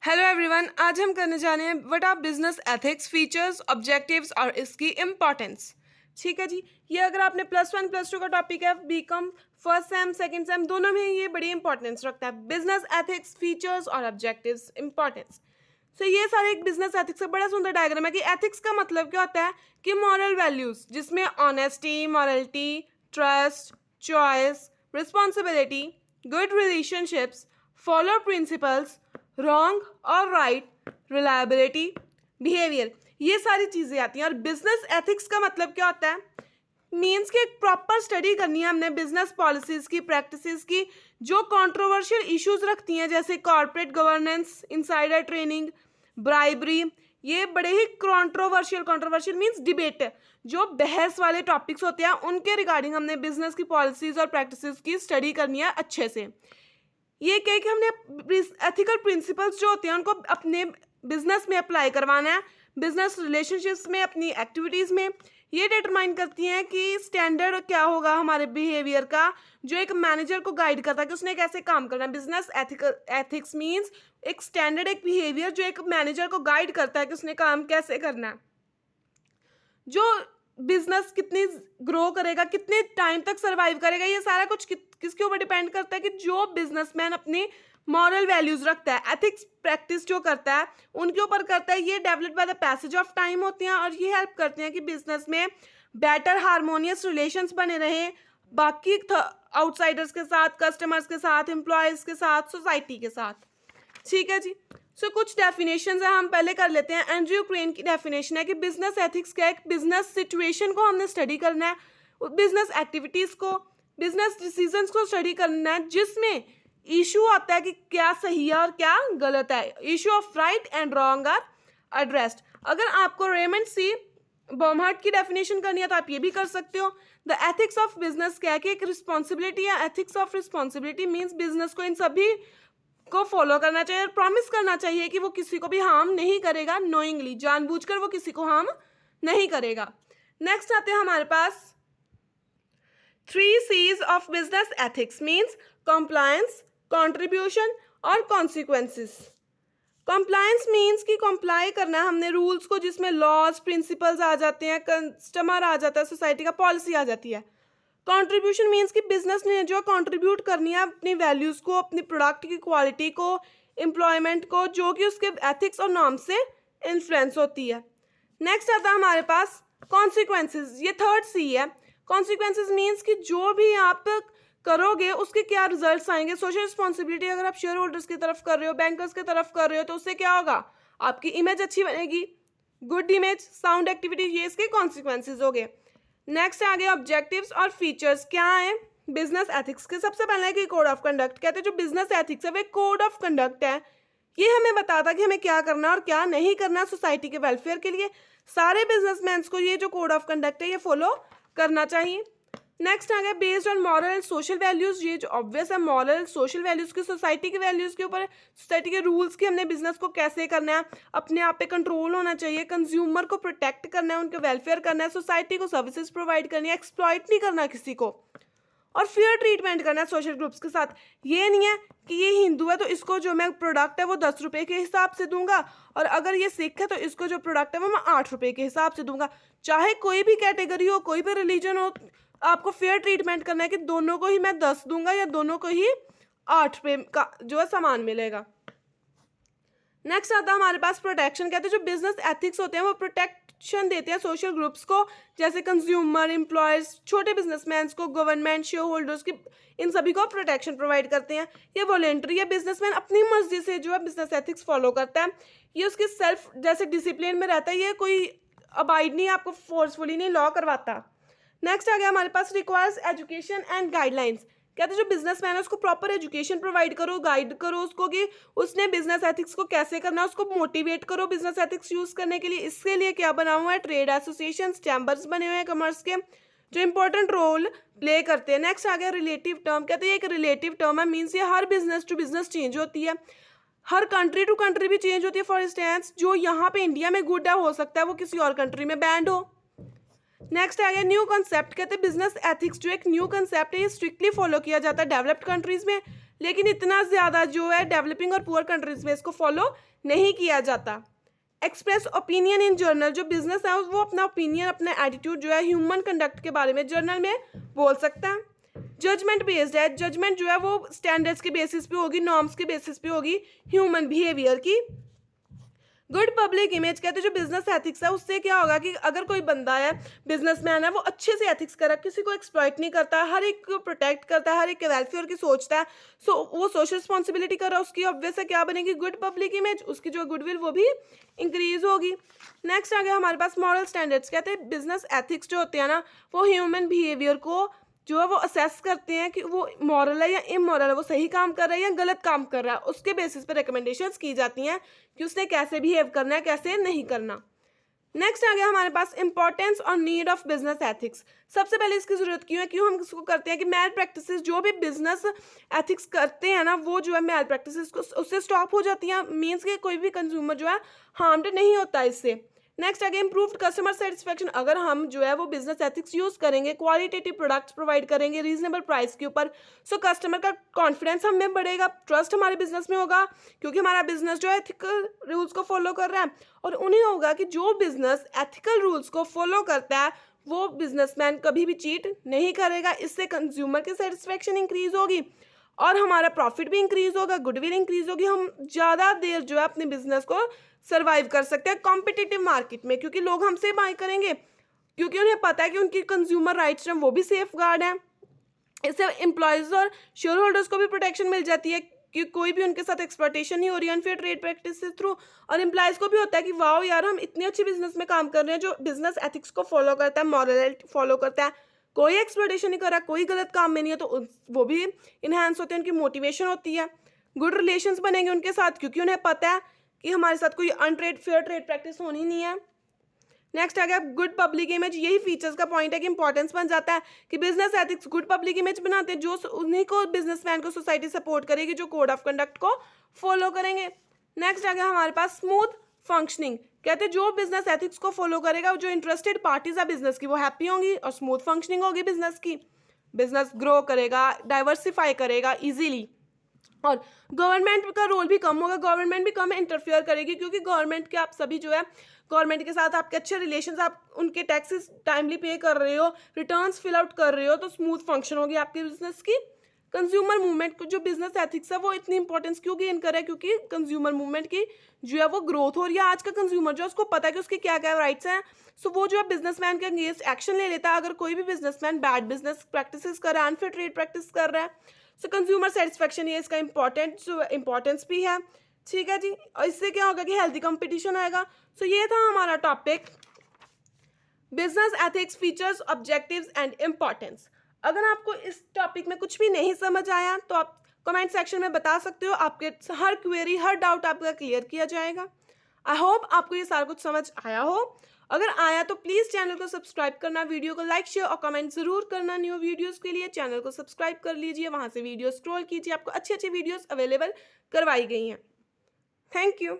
Hello everyone, आज हम करने जा रहे हैं what are business ethics, features, objectives और इसकी इम्पॉर्टेंस। ठीक है जी। ये अगर आपने +1 +2 का टॉपिक है, BCom first sem second sem दोनों में ये बड़ी इंपॉर्टेंस रखता है। बिजनेस एथिक्स, फीचर्स और ऑब्जेक्टिव्स, इंपॉर्टेंस। सो ये सारे एक बिजनेस एथिक्स का बड़ा सुंदर डायग्राम है कि एथिक्स का मतलब क्या होता है कि मॉरल वैल्यूज, जिसमें honesty, morality, trust, choice, responsibility, good relationships, follow principles, wrong और राइट, रिलायबिलिटी, बिहेवियर, ये सारी चीज़ें आती हैं। और बिजनेस एथिक्स का मतलब क्या होता है? मीन्स कि एक प्रॉपर स्टडी करनी है हमने बिजनेस पॉलिसीज की, प्रैक्टिसेस की, जो कंट्रोवर्शियल इश्यूज रखती हैं, जैसे corporate governance, insider training, bribery. ये बड़े ही कंट्रोवर्शियल मीन्स डिबेट, जो बहस वाले टॉपिक्स होते हैं, उनके रिगार्डिंग हमने बिजनेस की पॉलिसीज और प्रैक्टिसेस की स्टडी करनी है अच्छे से। ये कह कि हमने एथिकल प्रिंसिपल्स जो होते हैं उनको अपने बिजनेस में अप्लाई करवाना है, बिजनेस रिलेशनशिप्स में, अपनी एक्टिविटीज़ में। ये डिटरमाइन करती हैं कि स्टैंडर्ड क्या होगा हमारे बिहेवियर का, जो एक मैनेजर को गाइड करता है कि उसने कैसे काम करना है। बिजनेस एथिक्स मीन्स एक स्टैंडर्ड, एक बिहेवियर जो एक मैनेजर को गाइड करता है कि उसने काम कैसे करना है। जो बिजनेस कितनी ग्रो करेगा, कितने टाइम तक सर्वाइव करेगा, ये सारा कुछ किसके ऊपर डिपेंड करता है कि जो बिजनेसमैन अपनी मॉरल वैल्यूज रखता है, एथिक्स प्रैक्टिस जो करता है, उनके ऊपर करता है। ये develop by the passage of time होते हैं और ये हेल्प करते हैं कि बिजनेस में बेटर हारमोनियस रिलेशंस बने रहें बाकी आउटसाइडर्स के साथ, कस्टमर्स के साथ, एम्प्लॉयज़ के साथ, सोसाइटी के साथ। ठीक है जी। कुछ डेफिनेशन है, हम पहले कर लेते हैं। एंड्रयू क्रेन की डेफिनेशन है कि बिजनेस एथिक्स क्या है? एक बिजनेस सिचुएशन को हमने स्टडी करना है, बिजनेस एक्टिविटीज़ को, बिजनेस डिसीजंस को स्टडी करना है, जिसमें इशू आता है कि क्या सही है और क्या गलत है। Issue of right and wrong are addressed. अगर आपको रेमंड सी बॉमहार्ट की डेफिनेशन करनी है तो आप ये भी कर सकते हो। द एथिक्स ऑफ बिजनेस क्या है कि एक रिस्पॉन्सिबिलिटी है। Ethics of responsibility means business को इन सभी को फॉलो करना चाहिए और प्रॉमिस करना चाहिए कि वो किसी को भी हार्म नहीं करेगा, नोइंगली, जानबूझकर वो किसी को हार्म नहीं करेगा। नेक्स्ट आते हैं हमारे पास 3 C's of business ethics means compliance, contribution और कॉन्सिक्वेंसेस। कंप्लायंस मीन्स कि कंप्लाई करना है हमने रूल्स को, जिसमें लॉज, प्रिंसिपल्स आ जाते हैं, कस्टमर आ जाता है, सोसाइटी का पॉलिसी आ जाती है। कंट्रीब्यूशन मीन्स कि बिजनेस ने जो कंट्रीब्यूट करनी है अपनी वैल्यूज़ को, अपनी प्रोडक्ट की क्वालिटी को, एम्प्लॉयमेंट को, जो कि उसके एथिक्स और नॉर्म से इन्फ्लुएंस होती है। नेक्स्ट आता है हमारे पास कॉन्सिक्वेंसेस। ये 3rd C है। कॉन्सिक्वेंसेस मीन्स कि जो भी आप करोगे उसके क्या रिजल्ट्स आएंगे। सोशल रिस्पॉन्सिबिलिटी, अगर आप शेयर होल्डर्स की तरफ कर रहे हो, बैंकर्स की तरफ कर रहे हो, तो उससे क्या होगा? आपकी इमेज अच्छी बनेगी, गुड इमेज, साउंड एक्टिविटी, ये इसके कॉन्सिक्वेंसेज हो गए। नेक्स्ट आ गया ऑब्जेक्टिव्स और फीचर्स। क्या है बिजनेस एथिक्स के? सबसे पहले है कि कोड ऑफ कंडक्ट। कहते हैं जो बिजनेस एथिक्स है वो एक कोड ऑफ कंडक्ट है। ये हमें बताता है कि हमें क्या करना है और क्या नहीं करना सोसाइटी के वेलफेयर के लिए। सारे बिजनेसमैन को ये जो कोड ऑफ कंडक्ट है ये फॉलो करना चाहिए। नेक्स्ट आ गया based on moral and social values. ये जो ऑब्वियस है, मॉरल सोशल वैल्यूज की, सोसाइटी की वैल्यूज के ऊपर, सोसाइटी के रूल्स की, हमने बिजनेस को कैसे करना है, अपने आप पे कंट्रोल होना चाहिए, कंज्यूमर को प्रोटेक्ट करना है, उनके वेलफेयर करना है, सोसाइटी को सर्विसेज प्रोवाइड करनी है, एक्सप्लॉइट नहीं करना किसी को, और फेयर ट्रीटमेंट करना है सोशल ग्रुप्स के साथ। ये नहीं है कि ये हिंदू है तो इसको जो मैं प्रोडक्ट है वो 10 रुपये के हिसाब से दूंगा, और अगर ये सिख है तो इसको जो प्रोडक्ट है वो मैं 8 रुपये के हिसाब से दूंगा। चाहे कोई भी कैटेगरी हो, कोई भी रिलीजन हो, आपको फेयर ट्रीटमेंट करना है कि दोनों को ही मैं 10 दूंगा या दोनों को ही 8 रुपये का जो है सामान मिलेगा। नेक्स्ट आता है हमारे पास प्रोटेक्शन। कहते हैं जो बिजनेस एथिक्स होते हैं वो प्रोटेक्शन देते हैं सोशल ग्रुप्स को, जैसे कंज्यूमर, एम्प्लॉयज़, छोटे बिजनेसमैन को, गवर्नमेंट, शेयर होल्डर्स की, इन सभी को प्रोटेक्शन प्रोवाइड करते हैं। ये वॉलेंट्री है, बिजनेसमैन अपनी मर्जी से जो है बिजनेस एथिक्स फॉलो करता है। ये उसकी सेल्फ जैसे डिसिप्लिन में रहता है, ये कोई अबाइड नहीं, आपको फोर्सफुली नहीं लॉ करवाता। नेक्स्ट आ गया हमारे पास रिक्वायर्स एजुकेशन एंड गाइडलाइंस। कहते हैं जो बिजनेसमैन है उसको प्रॉपर एजुकेशन प्रोवाइड करो, गाइड करो उसको कि उसने बिजनेस एथिक्स को कैसे करना है, उसको मोटिवेट करो बिजनेस एथिक्स यूज़ करने के लिए। इसके लिए क्या बना हुआ है? ट्रेड एसोसिएशन, चैम्बर्स बने हुए हैं कॉमर्स के, जो इंपॉर्टेंट रोल प्ले करते हैं। नेक्स्ट आ गया रिलेटिव टर्म। कहते हैं एक रिलेटिव टर्म है, मीन्स ये हर बिजनेस टू बिजनेस चेंज होती है, हर कंट्री टू कंट्री भी चेंज होती है। फॉर इंस्टेंस जो यहाँ पे इंडिया में गुड है हो सकता है वो किसी और कंट्री में बैंड हो। नेक्स्ट आ गया न्यू कंसेप्ट। कहते हैं बिजनेस एथिक्स जो एक न्यू कंसेप्ट है, ये स्ट्रिक्टली फॉलो किया जाता है डेवलप्ड कंट्रीज में, लेकिन इतना ज़्यादा जो है डेवलपिंग और पुअर कंट्रीज में इसको फॉलो नहीं किया जाता। एक्सप्रेस ओपिनियन इन जर्नल, जो बिजनेस है वो अपना ओपिनियन, अपना एटीट्यूड जो है ह्यूमन कंडक्ट के बारे में जर्नल में बोल सकता है। जजमेंट बेस्ड है, जजमेंट जो है वो स्टैंडर्ड्स के बेसिस पे होगी, नॉर्म्स के बेसिस पे होगी, ह्यूमन बिहेवियर की। गुड पब्लिक इमेज कहते हैं जो बिजनेस एथिक्स है उससे क्या होगा कि अगर कोई बंदा है, बिजनेसमैन है, वो अच्छे से एथिक्स कर रहा है, किसी को एक्सप्लॉइट नहीं करता, हर एक को प्रोटेक्ट करता है, हर एक के वेलफेयर की सोचता है, वो सोशल रिस्पॉन्सिबिलिटी कर रहा है, उसकी ऑब्वियस से क्या बनेगी, गुड पब्लिक इमेज, उसकी जो गुडविल वो भी इंक्रीज होगी। नेक्स्ट आ गया हमारे पास मॉरल स्टैंडर्ड्स। कहते हैं बिजनेस एथिक्स जो होते हैं ना, वो ह्यूमन बिहेवियर को जो है वो असेस करते हैं कि वो मॉरल है या इमॉरल है, वो सही काम कर रहा है या गलत काम कर रहा है, उसके बेसिस पे रिकमेंडेशंस की जाती हैं कि उसने कैसे बिहेव करना है, कैसे नहीं करना। नेक्स्ट आ गया हमारे पास इंपॉर्टेंस और नीड ऑफ बिजनेस एथिक्स। सबसे पहले इसकी जरूरत क्यों है, क्यों हम इसको करते हैं कि मैल प्रैक्टिसेस, जो भी बिजनेस एथिक्स करते हैं ना, वो जो है मैल प्रैक्टिसेस को उससे स्टॉप हो जाती हैं, मीन्स कि कोई भी कंज्यूमर जो है हार्म्ड नहीं होता इससे। नेक्स्ट आगे इम्प्रूव्ड कस्टमर सेटिस्फेक्शन, अगर हम जो है वो बिजनेस एथिक्स यूज करेंगे, क्वालिटेटिव प्रोडक्ट्स प्रोवाइड करेंगे रीजनेबल प्राइस के ऊपर, सो कस्टमर का कॉन्फिडेंस हम में बढ़ेगा, ट्रस्ट हमारे बिजनेस में होगा, क्योंकि हमारा बिजनेस जो है एथिकल रूल्स को फॉलो कर रहा है। और उन्हें होगा कि जो बिजनेस एथिकल रूल्स को फॉलो करता है वो बिजनेसमैन कभी भी चीट नहीं करेगा, इससे कंज्यूमर की सेटिस्फेक्शन इंक्रीज होगी और हमारा प्रॉफिट भी इंक्रीज होगा, गुडविल इंक्रीज होगी, हम ज़्यादा देर जो है अपने बिजनेस को सर्वाइव कर सकते हैं कॉम्पिटिटिव मार्केट में, क्योंकि लोग हमसे बाय करेंगे, क्योंकि उन्हें पता है कि उनकी कंज्यूमर राइट्स हैं वो भी सेफ गार्ड हैं। इससे एम्प्लॉयज़ और शेयर होल्डर्स को भी प्रोटेक्शन मिल जाती है कि कोई भी उनके साथ एक्सप्लॉयटेशन नहीं हो रही है अनफेयर ट्रेड प्रैक्टिस के थ्रू। और एम्प्लॉयज़ को भी होता है कि वाओ यार, हम इतने अच्छे बिजनेस में काम कर रहे हैं जो बिजनेस एथिक्स को फॉलो करता है, मॉरलिटी फॉलो करता है, कोई एक्सप्लॉयटेशन नहीं कर रहा, कोई गलत काम में नहीं है, तो वो भी इन्हांस होते हैं, उनकी मोटिवेशन होती है, गुड रिलेशंस बनेंगे उनके साथ, क्योंकि उन्हें पता है कि हमारे साथ कोई अनट्रेड फेयर ट्रेड प्रैक्टिस होनी नहीं है। नेक्स्ट आ गया गुड पब्लिक इमेज। यही फीचर्स का पॉइंट है कि इंपॉर्टेंस बन जाता है कि business ethics good public image बनाते हैं, जो उन्हीं को बिजनेसमैन को सोसाइटी सपोर्ट करेगी जो कोड ऑफ कंडक्ट को फॉलो करेंगे। नेक्स्ट आ गया हमारे पास स्मूथ फंक्शनिंग। कहते हैं जो बिजनेस एथिक्स को फॉलो करेगा, जो इंटरेस्टेड पार्टीज है बिजनेस की, वो हैप्पी होंगी और स्मूथ फंक्शनिंग होगी बिजनेस की, बिजनेस ग्रो करेगा, डाइवर्सिफाई करेगा इजीली। और गवर्नमेंट का रोल भी कम होगा, गवर्नमेंट भी कम इंटरफेयर करेगी, क्योंकि गवर्नमेंट के आप सभी जो है गवर्नमेंट के साथ आपके अच्छे रिलेशंस, आप उनके टैक्सेस टाइमली पे कर रहे हो, रिटर्न्स फिल आउट कर रहे हो, तो स्मूथ फंक्शन होगी आपके बिजनेस की। कंज्यूमर मूवमेंट को, जो बिजनेस एथिक्स है वो इतनी इंपॉर्टेंस क्यों गेन कर रहा है, क्योंकि कंज्यूमर मूवमेंट की जो है वो ग्रोथ हो रही है। आज का कंज्यूमर जो है उसको पता है कि उसके क्या क्या राइट्स हैं, सो वो जो है बिजनेसमैन के अगेंस्ट एक्शन ले लेता है अगर कोई भी बिजनेसमैन बैड बिजनेस प्रैक्टिसेस कर रहा है, अनफेयर ट्रेड प्रैक्टिस कर रहा है। सो कंज्यूमर सेटिस्फेक्शन ये इसका इम्पोर्टेंस भी है। ठीक है जी, और इससे क्या होगा कि हेल्दी कंपटीशन आएगा। सो ये था हमारा topic business ethics, features, objectives and importance. अगर आपको इस टॉपिक में कुछ भी नहीं समझ आया तो आप कमेंट सेक्शन में बता सकते हो, आपके हर क्वेरी, हर डाउट आपका क्लियर किया जाएगा। आई होप आपको ये सारा कुछ समझ आया हो। अगर आया तो प्लीज़ चैनल को सब्सक्राइब करना, वीडियो को लाइक, शेयर और कमेंट ज़रूर करना। न्यू वीडियोस के लिए चैनल को सब्सक्राइब कर लीजिए, वहाँ से वीडियो स्क्रॉल कीजिए, आपको अच्छी अच्छी वीडियोस अवेलेबल करवाई गई हैं। Thank you.